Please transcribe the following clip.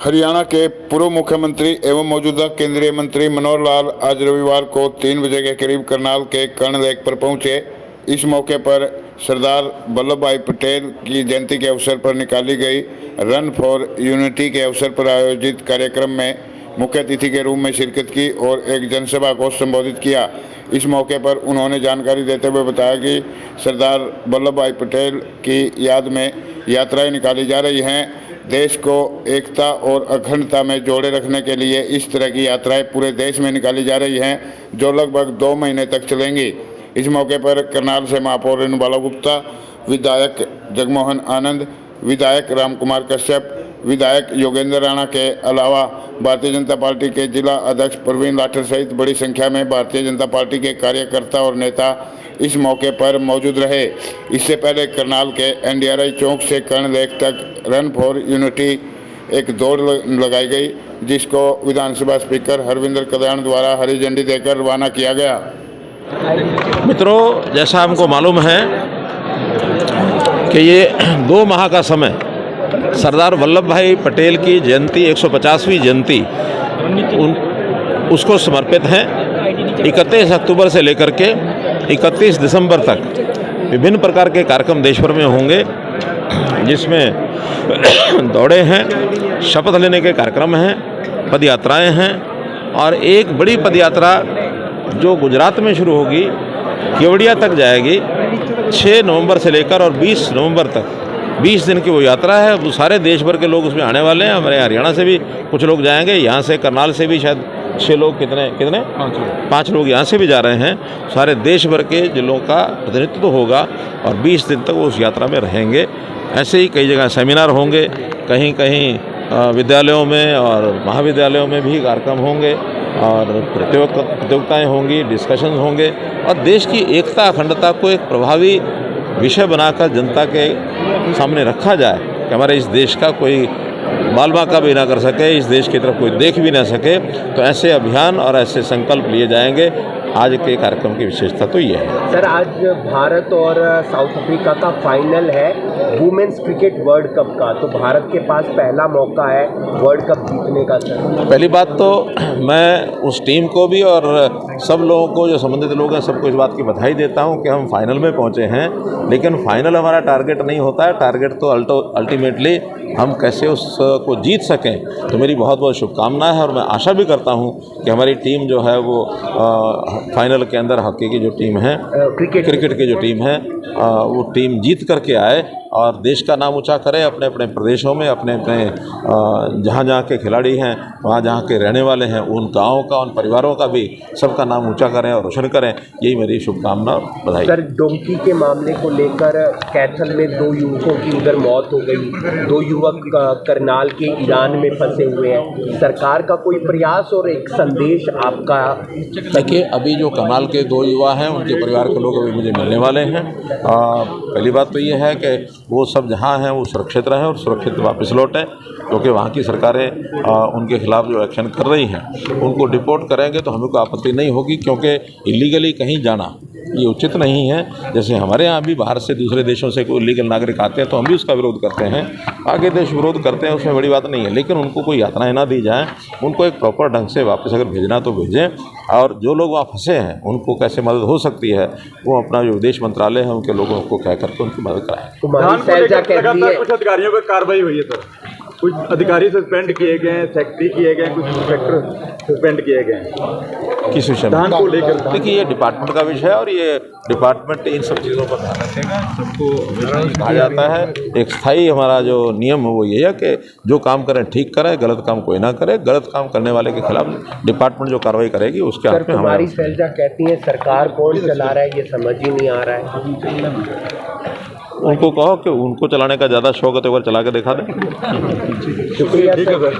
हरियाणा के पूर्व मुख्यमंत्री एवं मौजूदा केंद्रीय मंत्री मनोहर लाल आज रविवार को 3 बजे के करीब करनाल के कर्ण लेक पर पहुंचे। इस मौके पर सरदार वल्लभ भाई पटेल की जयंती के अवसर पर निकाली गई रन फॉर यूनिटी के अवसर पर आयोजित कार्यक्रम में मुख्य अतिथि के रूप में शिरकत की और एक जनसभा को संबोधित किया। इस मौके पर उन्होंने जानकारी देते हुए बताया कि सरदार वल्लभ भाई पटेल की याद में यात्राएं निकाली जा रही हैं। देश को एकता और अखंडता में जोड़े रखने के लिए इस तरह की यात्राएं पूरे देश में निकाली जा रही हैं, जो लगभग 2 महीने तक चलेंगी। इस मौके पर करनाल से महापौर रेणुबाला गुप्ता, विधायक जगमोहन आनंद, विधायक रामकुमार कश्यप, विधायक योगेंद्र राणा के अलावा भारतीय जनता पार्टी के जिला अध्यक्ष प्रवीण लाठर सहित बड़ी संख्या में भारतीय जनता पार्टी के कार्यकर्ता और नेता इस मौके पर मौजूद रहे। इससे पहले करनाल के NDRI चौक से कर्ण लेक तक रन फॉर यूनिटी एक दौड़ लगाई गई, जिसको विधानसभा स्पीकर हरविंदर कल्याण द्वारा हरी झंडी देकर रवाना किया गया। मित्रों, जैसा हमको मालूम है कि ये 2 माह का समय सरदार वल्लभ भाई पटेल की जयंती 150वीं जयंती उसको समर्पित है। 31 अक्टूबर से लेकर के 31 दिसंबर तक विभिन्न प्रकार के कार्यक्रम देश भर में होंगे, जिसमें दौड़े हैं, शपथ लेने के कार्यक्रम हैं, पद यात्राएँ हैं और एक बड़ी पद यात्रा जो गुजरात में शुरू होगी, केवड़िया तक जाएगी। 6 नवंबर से लेकर और 20 नवंबर तक 20 दिन की वो यात्रा है। वो सारे देश भर के लोग उसमें आने वाले हैं। हमारे हरियाणा से भी कुछ लोग जाएंगे, यहाँ से करनाल से भी शायद 6 लोग, कितने 5 लोग यहाँ से भी जा रहे हैं। सारे देश भर के जिलों का प्रतिनिधित्व होगा और 20 दिन तक वो उस यात्रा में रहेंगे। ऐसे ही कई जगह सेमिनार होंगे, कहीं कहीं विद्यालयों में और महाविद्यालयों में भी कार्यक्रम होंगे और प्रतियोगिताएँ होंगी, डिस्कशन होंगे और देश की एकता अखंडता को एक प्रभावी विषय बनाकर जनता के सामने रखा जाए कि हमारे इस देश का कोई बाल बांका भी ना कर सके, इस देश की तरफ कोई देख भी ना सके। तो ऐसे अभियान और ऐसे संकल्प लिए जाएंगे। आज के कार्यक्रम की विशेषता तो ये है। सर, आज भारत और साउथ अफ्रीका का फाइनल है वुमेन्स क्रिकेट वर्ल्ड कप का, तो भारत के पास पहला मौका है वर्ल्ड कप जीतने का। सर, पहली बात तो मैं उस टीम को भी और सब लोगों को, जो संबंधित लोग हैं, सबको इस बात की बधाई देता हूं कि हम फाइनल में पहुंचे हैं। लेकिन फाइनल हमारा टारगेट नहीं होता है। टारगेट तो अल्टीमेटली हम कैसे उसको जीत सकें। तो मेरी बहुत बहुत शुभकामनाएं हैं और मैं आशा भी करता हूं कि हमारी टीम जो है वो फाइनल के अंदर हॉकी की जो टीम है, क्रिकेट की जो टीम है, वो टीम जीत करके आए और देश का नाम ऊंचा करे। अपने अपने प्रदेशों में, अपने अपने जहाँ जहाँ के खिलाड़ी हैं, वहाँ जहाँ के रहने वाले हैं, उन गाँवों का, उन परिवारों का भी सबका नाम ऊंचा करें और रोशन करें। यही मेरी शुभकामना, बधाई। सर, डोंकी के मामले को लेकर कैथल में 2 युवकों की उधर मौत हो गई। 2 युवक करनाल के ईरान में फंसे हुए हैं। सरकार का कोई प्रयास और एक संदेश आपका? देखिए, अभी जो करनाल के 2 युवा हैं, उनके परिवार के लोग अभी मुझे मिलने वाले हैं। पहली बात तो ये है कि वो सब जहाँ हैं वो सुरक्षित रहें और सुरक्षित वापस लौटें, क्योंकि वहाँ की सरकारें उनके खिलाफ जो एक्शन कर रही हैं उनको डिपोर्ट करेंगे तो हमें कोई आपत्ति नहीं होगी, क्योंकि इलीगली कहीं जाना ये उचित नहीं है। जैसे हमारे यहाँ भी बाहर से, दूसरे देशों से कोई इलीगल नागरिक आते हैं तो हम भी उसका विरोध करते हैं। आगे देश विरोध करते हैं, उसमें बड़ी बात नहीं है। लेकिन उनको कोई यातनाएं ना दी जाएँ, उनको एक प्रॉपर ढंग से वापस अगर भेजना तो भेजें। और जो लोग वहाँ फंसे हैं उनको कैसे मदद हो सकती है, वो अपना जो विदेश मंत्रालय है उनके लोगों को कह करके उनकी मदद कराएं। कुछ अधिकारियों पर कार्रवाई हुई है सर, कुछ अधिकारी सस्पेंड किए गए हैं, सेक्रेटरी किए गए, कुछ इंस्पेक्टर सस्पेंड किए गए हैं। किस विषय में? को लेकर देखिए, ये डिपार्टमेंट का विषय है और ये डिपार्टमेंट इन सब चीज़ों पर ध्यान रखेगा। सबको कहा जाता है, एक स्थायी हमारा जो नियम है वो ये है कि जो काम करें ठीक करें, गलत काम कोई ना करे। गलत काम करने वाले के खिलाफ डिपार्टमेंट जो कार्रवाई करेगी उसके हाथ में हमारी शैलजा कहती है सरकार कौन चला रहा है, ये समझ ही नहीं आ रहा है। उनको कहो कि उनको चलाने का ज़्यादा शौक है तो एक बार चला के दिखा दें। शुक्रिया सर।